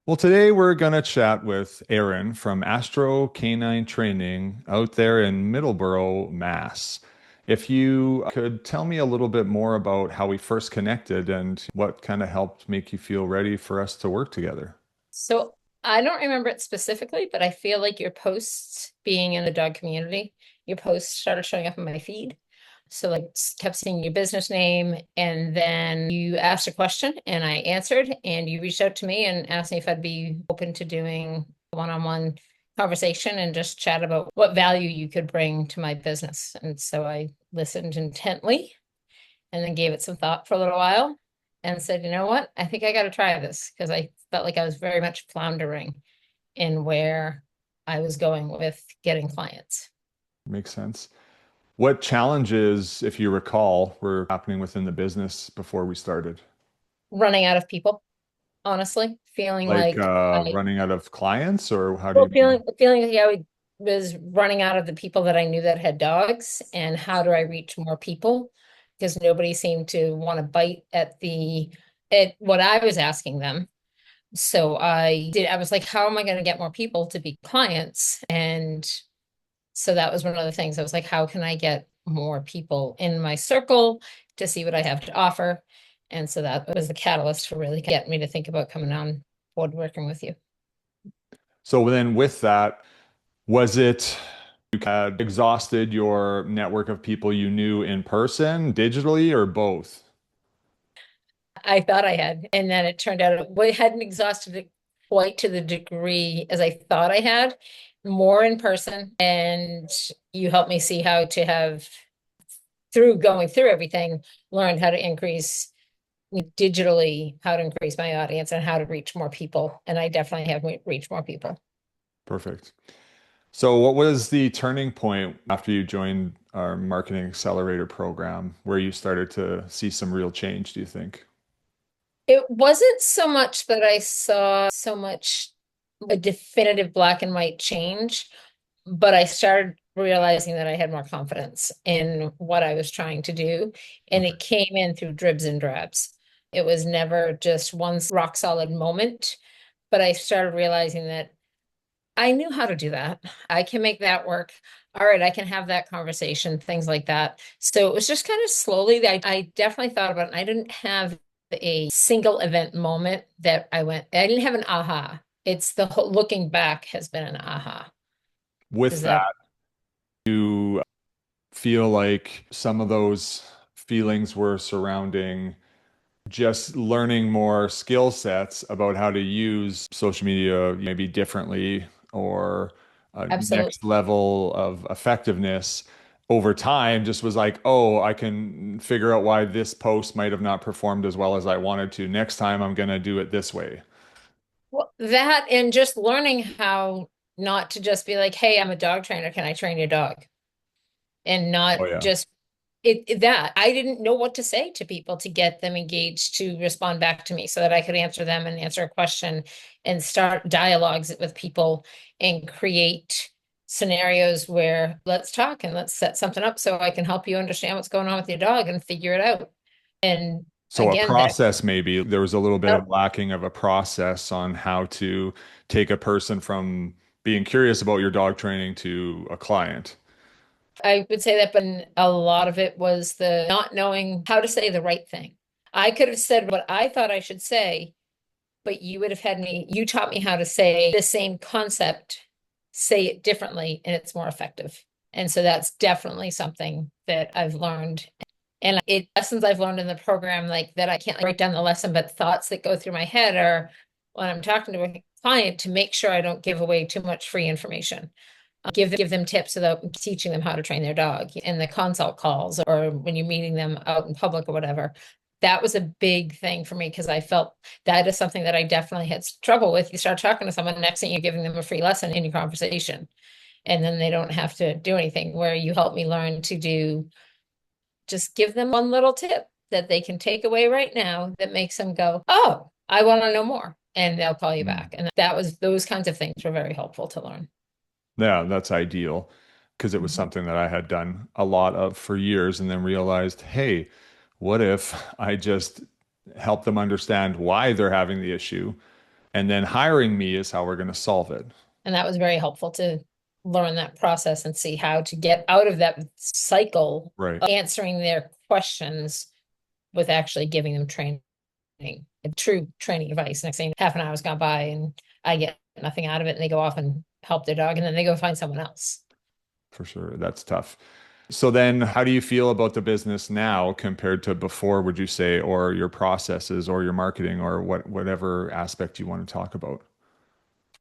Well, today we're going to chat with Erin from Astro Canine Training out there in Middleboro, Mass. If you could tell me a little bit more about how we first connected and what kind of helped make you feel ready for us to work together. So I don't remember it specifically, but I feel like your posts being in the dog community, your posts started showing up in my feed. So like kept seeing your business name and then you asked a question and I answered and you reached out to me and asked me if I'd be open to doing a one-on-one conversation and just chat about what value you could bring to my business. And so I listened intently and then gave it some thought for a little while and said, you know what? I think I got to try this because I felt like I was very much floundering in where I was going with getting clients. Makes sense. What challenges, if you recall, were happening within the business before we started? Running out of people, honestly, feeling Like like I running out of clients, or how do well, you mean? feeling like was running out of the people that I knew that had dogs, and how do I reach more people? Because nobody seemed to want to bite at what I was asking them. So I was like, how am I going to get more people to be clients? And so that was one of the things. I was like, how can I get more people in my circle to see what I have to offer? And so that was the catalyst for really getting me to think about coming on board working with you. So then with that, was it you had exhausted your network of people you knew in person, digitally, or both? I thought I had, and then it turned out I hadn't exhausted it quite to the degree as I thought I had, more in person. And you helped me see how to have, through going through everything, learned how to increase digitally, how to increase my audience and how to reach more people. And I definitely have reached more people. Perfect. So what was the turning point after you joined our Marketing Accelerator program where you started to see some real change, do you think? It wasn't so much that I saw so much a definitive black and white change, but I started realizing that I had more confidence in what I was trying to do. And Okay. it came in through dribs and drabs. It was never just one rock solid moment, but I started realizing that I knew how to do that. I can make that work. All right, I can have that conversation, things like that. So it was just kind of slowly. I definitely thought about it. And I didn't have a single event moment that I didn't have an aha. It's the whole looking back has been an aha. With Is that that, you feel like some of those feelings were surrounding just learning more skill sets about how to use social media maybe differently or a absolutely? next level of effectiveness over time just was like, oh, I can figure out why this post might have not performed as well as I wanted to. Next time I'm going to do it this way. Well, that and just learning how not to just be like, hey, I'm a dog trainer. Can I train your dog? And not Oh yeah. just that I didn't know what to say to people to get them engaged to respond back to me so that I could answer them and answer a question and start dialogues with people and create scenarios where let's talk and let's set something up so I can help you understand what's going on with your dog and figure it out. And So a again, that process, maybe there was a little bit of lacking of a process on how to take a person from being curious about your dog training to a client. I would say that, but a lot of it was the not knowing how to say the right thing. I could have said what I thought I should say, but you would have had me, you taught me how to say the same concept, say it differently, and it's more effective. And so that's definitely something that I've learned. And it lessons I've learned in the program, like that I can't write down the lesson, but thoughts that go through my head are when I'm talking to a client to make sure I don't give away too much free information. Give them tips without teaching them how to train their dog in the consult calls or when you're meeting them out in public or whatever. That was a big thing for me because I felt that is something that I definitely had trouble with. You start talking to someone, next thing you're giving them a free lesson in your conversation, and then they don't have to do anything. Where you help me learn to do, just give them one little tip that they can take away right now that makes them go, oh, I want to know more. And they'll call you Mm. back. And that was those kinds of things were very helpful to learn. Yeah, that's ideal because it was Mhm. something that I had done a lot of for years and then realized, hey, what if I just help them understand why they're having the issue And then hiring me is how we're going to solve it. And that was very helpful to learn that process and see how to get out of that cycle Right. of answering their questions with actually giving them training, true training advice. Next thing, half an hour's gone by and I get nothing out of it, and they go off and help their dog, and then they go find someone else. For sure. That's tough. So then how do you feel about the business now compared to before, would you say, or your processes or your marketing or whatever aspect you want to talk about?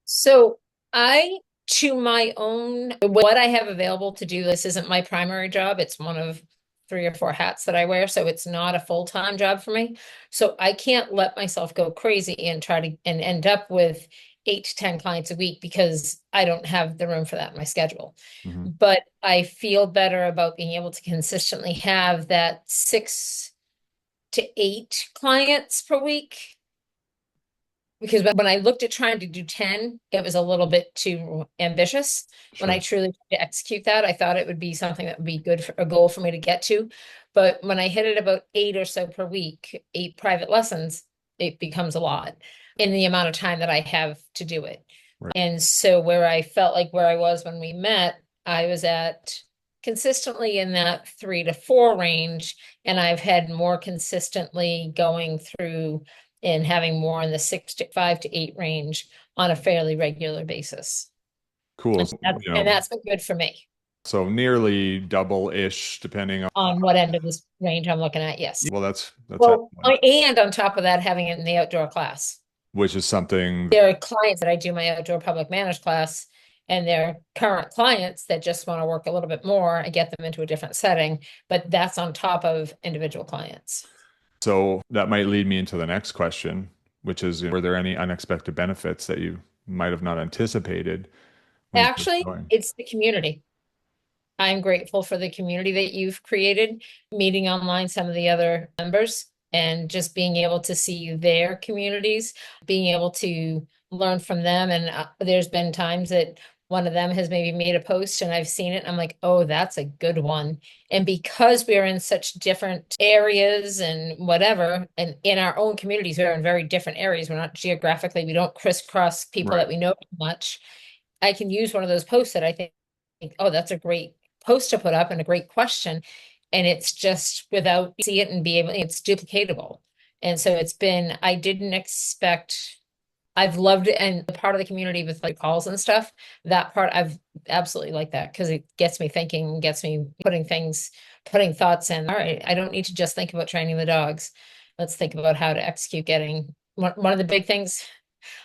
So I, to my own, what I have available to do, this isn't my primary job. It's one of 3 or 4 hats that I wear. So it's not a full-time job for me. So I can't let myself go crazy and try to and end up with 8 to 10 clients a week because I don't have the room for that in my schedule. Hmm. But I feel better about being able to consistently have that 6 to 8 clients per week, because when I looked at trying to do 10, it was a little bit too ambitious. When I Sure. truly tried to execute that, I thought it would be something that would be good for a goal for me to get to. But when I hit it about 8 or so per week, 8 private lessons, it becomes a lot in the amount of time that I have to do it. Right. And so where I felt like where I was when we met, I was at consistently in that 3 to 4 range, and I've had more consistently going through and having more in the 6 to 5 to 8 range on a fairly regular basis. Cool. And So, and that's been good for me so nearly double-ish depending on, on what end of this range I'm looking at. Yes. well, that's Well, excellent, and on top of that, having it in the outdoor class. which is something, There are clients that I do my outdoor public managed class, and they're current clients that just want to work a little bit more and get them into a different setting, but that's on top of individual clients. so that might lead me into the next question, which is, were there any unexpected benefits that you might have not anticipated when you first Actually, joined? it's the community. I'm grateful for the community that you've created, meeting online some of the other members and just being able to see their communities, being able to learn from them. And there's been times that one of them has maybe made a post and I've seen it and I'm like, oh, that's a good one. And because we're in such different areas and whatever, and in our own communities, we're in very different areas. We're not geographically, we don't crisscross people Right. that we know much. I can use one of those posts that I think, oh, that's a great post to put up and a great question. And it's just without see it and be able, it's duplicatable. And so it's been, I didn't expect, I've loved it. And the part of the community with like calls and stuff, that part I've absolutely like that because it gets me thinking, gets me putting thoughts in. All right, I don't need to just think about training the dogs. Let's think about how to execute getting one of the big things.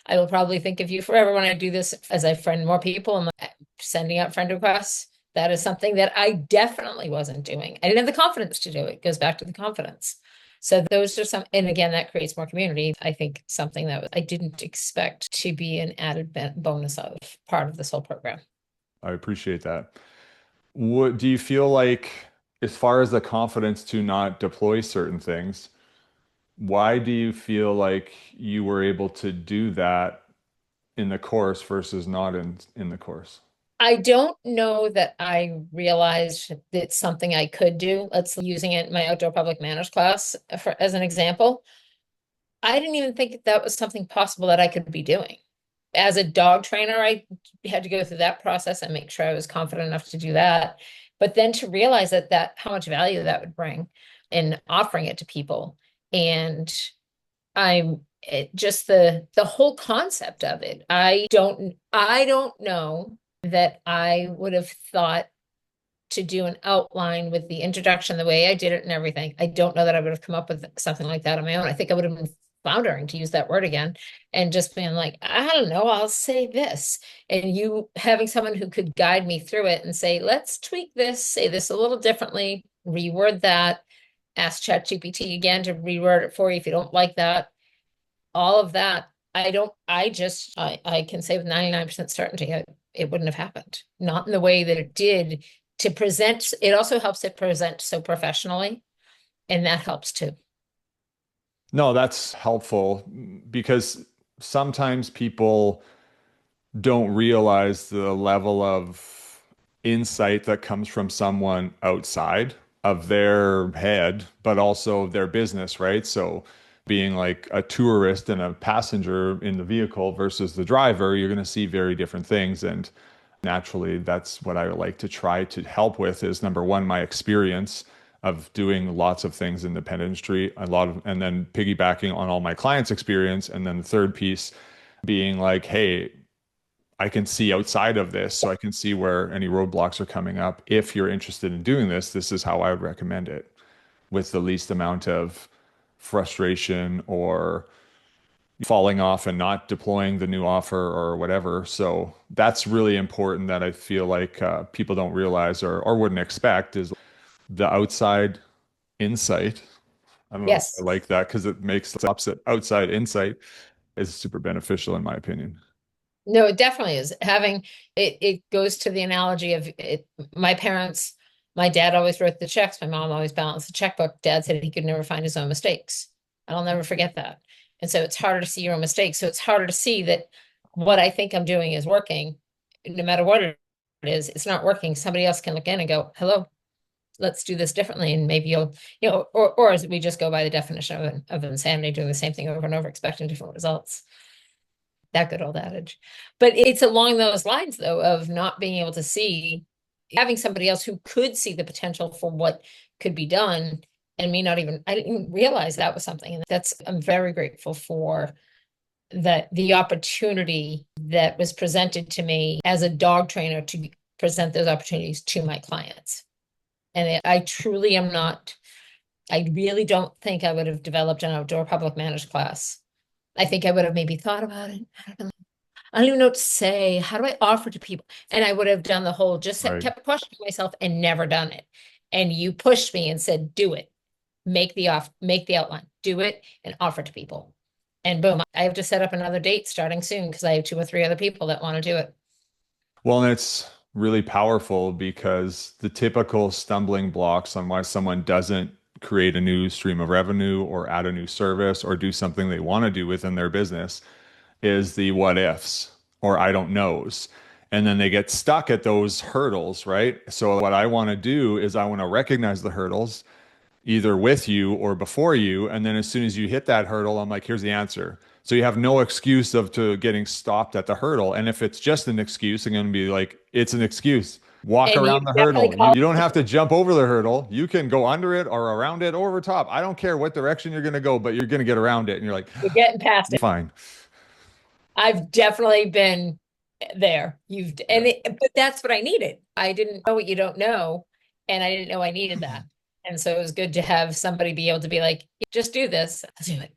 I will probably think of you forever when I do this as I friend more people and sending out friend requests. That is something that I definitely wasn't doing. I didn't have the confidence to do it. It goes back to the confidence. So those are some, and again, that creates more community. I think something that I didn't expect to be an added bonus of part of this whole program. I appreciate that. What do you feel like, as far as the confidence to not deploy certain things, why do you feel like you were able to do that in the course versus not in the course? I don't know that I realized it's something I could do. Let's using it in my outdoor public manners class as an example. I didn't even think that was something possible that I could be doing. As a dog trainer, I had to go through that process and make sure I was confident enough to do that. But then to realize that how much value that would bring in offering it to people. And just the whole concept of it. I don't know that I would have thought to do an outline with the introduction, the way I did it and everything. I don't know that I would have come up with something like that on my own. I think I would have been floundering, to use that word again, and just being like, I don't know, I'll say this. And you having someone who could guide me through it and say, let's tweak this, say this a little differently, reword that, ask ChatGPT again to reword it for you if you don't like that. All of that, I can say with 99% certainty, it wouldn't have happened. Not in the way that it did to present. It also helps it present so professionally, and that helps too. No, that's helpful because sometimes people don't realize the level of insight that comes from someone outside of their head, but also their business, right? So being like a tourist and a passenger in the vehicle versus the driver, you're going to see very different things. And naturally, that's what I like to try to help with is number one, my experience of doing lots of things in the pet industry, and then piggybacking on all my clients' experience. And then the third piece being like, hey, I can see outside of this, so I can see where any roadblocks are coming up. If you're interested in doing this, this is how I would recommend it with the least amount of frustration or falling off and not deploying the new offer or whatever. So that's really important that I feel like people don't realize or wouldn't expect is the outside insight. I don't know if I Yes. like that because it makes the opposite. Outside insight is super beneficial in my opinion. No, it definitely is. Having it goes to the analogy of it. My parents, my dad always wrote the checks. My mom always balanced the checkbook. Dad said he could never find his own mistakes. I'll never forget that. And so it's harder to see your own mistakes. So it's harder to see that what I think I'm doing is working, no matter what it is. It's not working. Somebody else can look in and go, "Hello, let's do this differently." And maybe you'll, or as we just go by the definition of insanity, doing the same thing over and over, expecting different results. That good old adage. But it's along those lines, though, of not being able to see, having somebody else who could see the potential for what could be done, and me not even, I didn't even realize that was something. And that's, I'm very grateful for the opportunity that was presented to me as a dog trainer to present those opportunities to my clients. And I truly am not, I really don't think I would have developed an outdoor public managed class. I think I would have maybe thought about it. I don't even know what to say. How do I offer to people? And I would have done the whole, just Right. kept questioning myself and never done it. And you pushed me and said, do it. Make the outline, do it and offer to people. And boom, I have to set up another date starting soon because I have 2 or 3 other people that want to do it. Well, and it's really powerful because the typical stumbling blocks on why someone doesn't create a new stream of revenue or add a new service or do something they want to do within their business is the what ifs or I don't knows. And then they get stuck at those hurdles, right? So, what I want to do is I want to recognize the hurdles either with you or before you. And then as soon as you hit that hurdle, I'm like, here's the answer. So you have no excuse of to getting stopped at the hurdle. And if it's just an excuse, I'm going to be like, it's an excuse. Walk And you around the definitely hurdle. You, call you don't have to jump over the hurdle. You can go under it or around it or over top. I don't care what direction you're going to go, but you're going to get around it. And you're like, you're getting past it. fine. I've definitely been there. Yeah. But that's what I needed. I didn't know what you don't know, and I didn't know I needed that. And so it was good to have somebody be able to be like, just do this. I'll do it.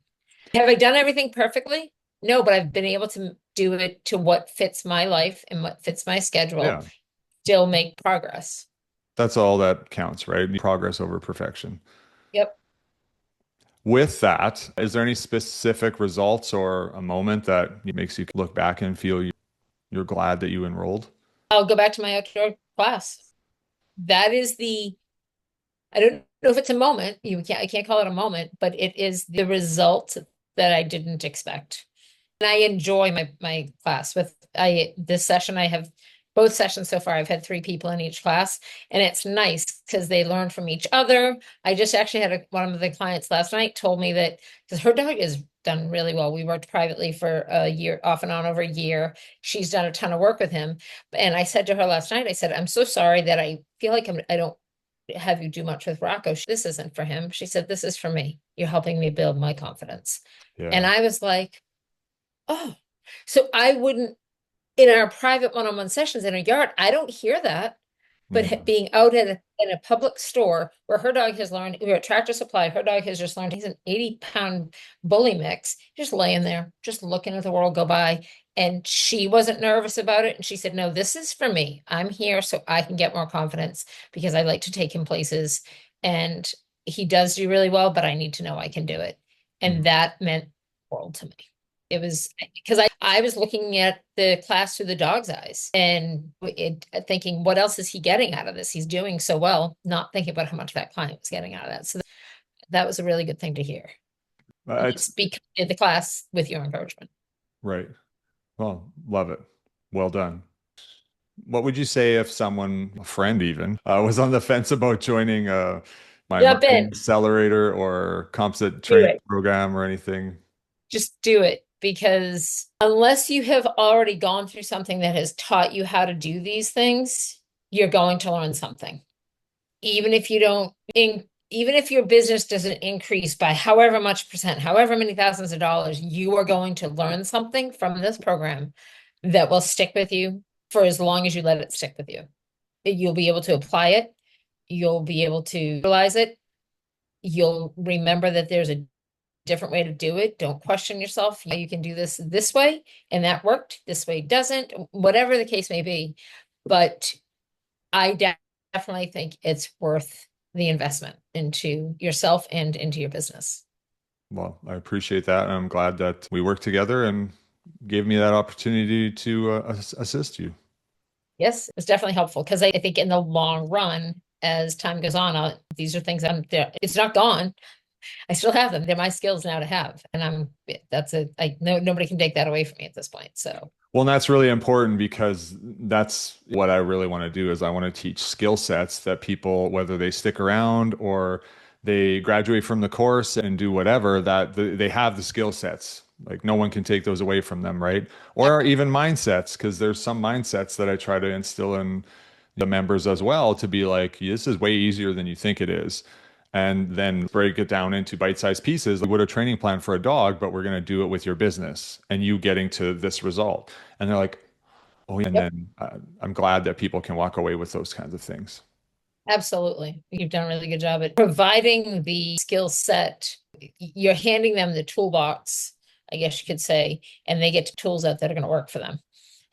Have I done everything perfectly? No, but I've been able to do it to what fits my life and what fits my schedule, Yeah. still make progress. That's all that counts, right? Progress over perfection. Yep. With that, is there any specific results or a moment that makes you look back and feel you're glad that you enrolled? I'll go back to my outdoor class. That is I don't know if it's a moment. I can't call it a moment, but it is the result that I didn't expect. And I enjoy my class with this session. I have both sessions so far. I've had 3 people in each class, and it's nice because they learn from each other. I just actually had one of the clients last night told me that because her dog has done really well. We worked privately for a year, off and on over a year. She's done a ton of work with him. And I said to her last night, I said, I'm so sorry that I feel like I don't have you do much with Rocco. This isn't for him. She said, this is for me. You're helping me build my confidence. And Yeah. I was like, oh, so I wouldn't, in our private one-on-one sessions in a yard, I don't hear that. But Yeah. being out in a public store where her dog has learned, we're at Tractor Supply, her dog has just learned he's an 80-pound bully mix, just laying there, just looking at the world go by. And she wasn't nervous about it. And she said, no, this is for me. I'm here so I can get more confidence because I like to take him places. And he does do really well, but I need to know I can do it. And Mhm. that meant the world to me. It was because I was looking at the class through the dog's eyes and thinking, what else is he getting out of this? He's doing so well, not thinking about how much that client was getting out of that. So that was a really good thing to hear. You It's speak in the class with your encouragement. right. Well, love it. Well done. What would you say if someone, a friend even, was on the fence about joining my Jump marketing in, accelerator or composite do training it. program or anything. Just do it because unless you have already gone through something that has taught you how to do these things, you're going to learn something. Even if you don't even if your business doesn't increase by however much percent, however many thousands of dollars, you are going to learn something from this program that will stick with you for as long as you let it stick with you. You'll be able to apply it. You'll be able to utilize it. You'll remember that there's a different way to do it. Don't question yourself. You can do this way, and that worked. This way doesn't, whatever the case may be. But I definitely think it's worth the investment into yourself and into your business. Well, I appreciate that. I'm glad that we worked together and gave me that opportunity to assist you. Yes, it's definitely helpful because I think in the long run, as time goes on, these are things I'm there. It's not gone. I still have them. They're my skills now to have, and that's it. I no nobody can take that away from me at this point. So Well, and that's really important because that's what I really want to do is I want to teach skill sets that people, whether they stick around or they graduate from the course and do whatever, that they have the skill sets. Like no one can take those away from them, right? Or even mindsets, because there's some mindsets that I try to instill in the members as well to be like, this is way easier than you think it is. And then break it down into bite-sized pieces. Like, what a training plan for a dog, but we're going to do it with your business and you getting to this result. And they're like, oh, yeah. And yep, then I'm glad that people can walk away with those kinds of things. absolutely. You've done a really good job at providing the skill set. You're handing them the toolbox, I guess you could say, and they get tools out that are going to work for them.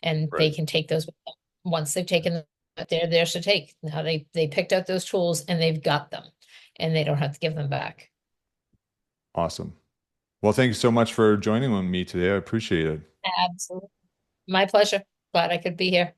And they Right. can take those with them. Once they've taken them, they're theirs to take. Now they picked out those tools and they've got them and they don't have to give them back. Awesome. Well, thank you so much for joining with me today. I appreciate it. Absolutely. My pleasure. Glad I could be here.